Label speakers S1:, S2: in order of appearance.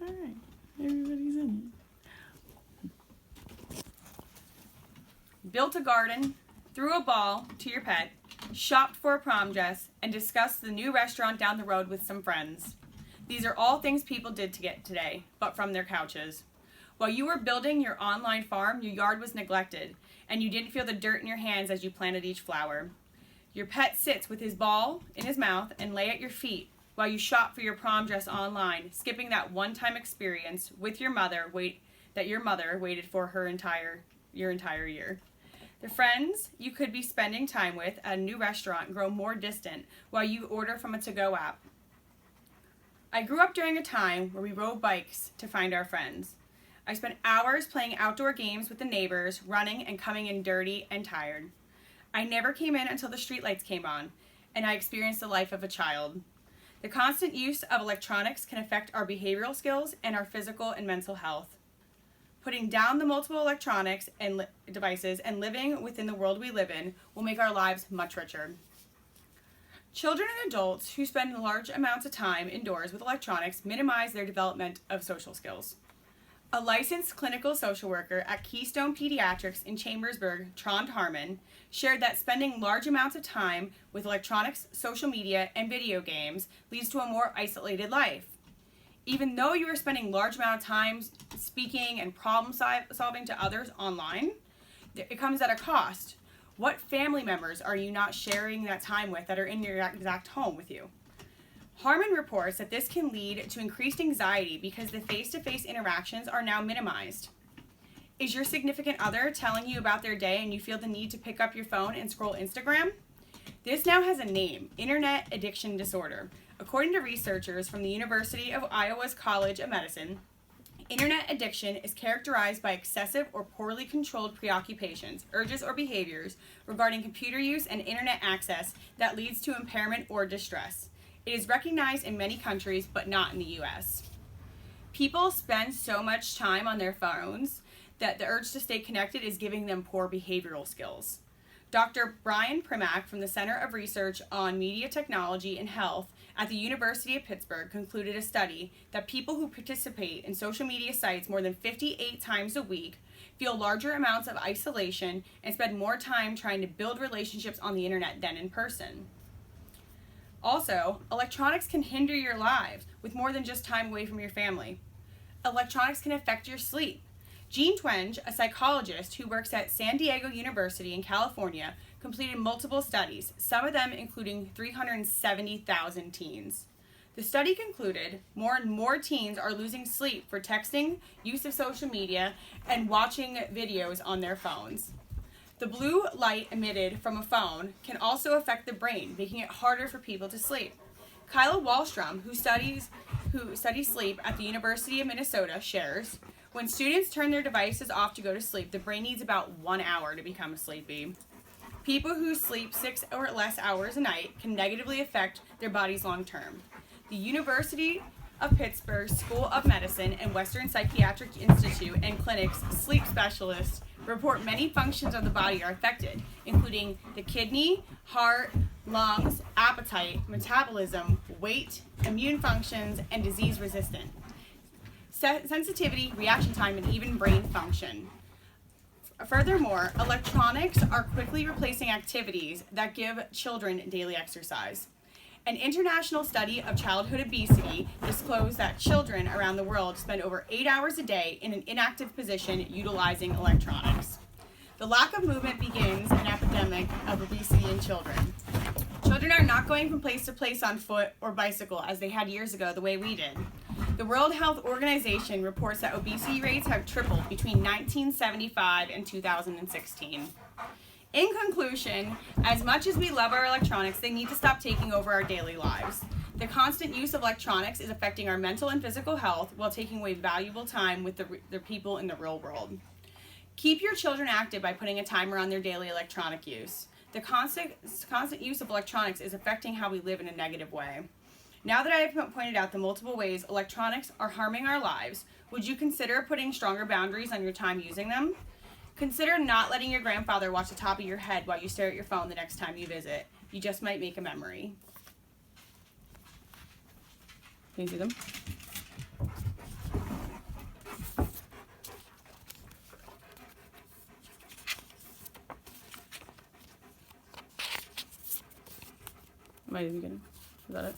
S1: All right, everybody's in it.
S2: Built a garden, threw a ball to your pet, shopped for a prom dress, and discussed the new restaurant down the road with some friends. These are all things people did to get today, but from their couches. While you were building your online farm, your yard was neglected, and you didn't feel the dirt in your hands as you planted each flower. Your pet sits with his ball in his mouth and lay at your feet while you shop for your prom dress online, skipping that one-time experience with your mother that your mother waited for your entire year. The friends you could be spending time with at a new restaurant grow more distant while you order from a to-go app. I grew up during a time where we rode bikes to find our friends. I spent hours playing outdoor games with the neighbors, running and coming in dirty and tired. I never came in until the streetlights came on, and I experienced the life of a child. The constant use of electronics can affect our behavioral skills and our physical and mental health. Putting down the multiple electronics and devices and living within the world we live in will make our lives much richer. Children and adults who spend large amounts of time indoors with electronics minimize their development of social skills. A licensed clinical social worker at Keystone Pediatrics in Chambersburg, Trond Harmon, shared that spending large amounts of time with electronics, social media, and video games leads to a more isolated life. Even though you are spending large amount of time speaking and problem solving to others online, it comes at a cost. What family members are you not sharing that time with that are in your exact home with you? Harmon reports that this can lead to increased anxiety because the face-to-face interactions are now minimized. Is your significant other telling you about their day and you feel the need to pick up your phone and scroll Instagram? This now has a name, internet addiction disorder. According to researchers from the University of Iowa's College of Medicine, internet addiction is characterized by excessive or poorly controlled preoccupations, urges, or behaviors regarding computer use and internet access that leads to impairment or distress. It is recognized in many countries, but not in the U.S. People spend so much time on their phones that the urge to stay connected is giving them poor behavioral skills. Dr. Brian Primack from the Center of Research on Media Technology and Health at the University of Pittsburgh concluded a study that people who participate in social media sites more than 58 times a week feel larger amounts of isolation and spend more time trying to build relationships on the internet than in person. Also, electronics can hinder your lives with more than just time away from your family. Electronics can affect your sleep. Jean Twenge, a psychologist who works at San Diego University in California, completed multiple studies, some of them including 370,000 teens. The study concluded more and more teens are losing sleep for texting, use of social media, and watching videos on their phones. The blue light emitted from a phone can also affect the brain, making it harder for people to sleep. Kyla Wallstrom, who studies sleep at the University of Minnesota, shares, when students turn their devices off to go to sleep, the brain needs about 1 hour to become sleepy. People who sleep 6 or less hours a night can negatively affect their bodies long term. The University of Pittsburgh School of Medicine and Western Psychiatric Institute and Clinic's sleep specialists report many functions of the body are affected, including the kidney, heart, lungs, appetite, metabolism, weight, immune functions, and disease resistance, sensitivity, reaction time, and even brain function. Furthermore, electronics are quickly replacing activities that give children daily exercise. An international study of childhood obesity disclosed that children around the world spend over 8 hours a day in an inactive position utilizing electronics. The lack of movement begins an epidemic of obesity in children. Children are not going from place to place on foot or bicycle as they had years ago the way we did. The World Health Organization reports that obesity rates have tripled between 1975 and 2016. In conclusion, as much as we love our electronics, they need to stop taking over our daily lives. The constant use of electronics is affecting our mental and physical health while taking away valuable time with the people in the real world. Keep your children active by putting a timer on their daily electronic use. The constant use of electronics is affecting how we live in a negative way. Now that I have pointed out the multiple ways electronics are harming our lives, would you consider putting stronger boundaries on your time using them? Consider not letting your grandfather watch the top of your head while you stare at your phone the next time you visit. You just might make a memory. Can you see them? Am I the beginning? Is that it?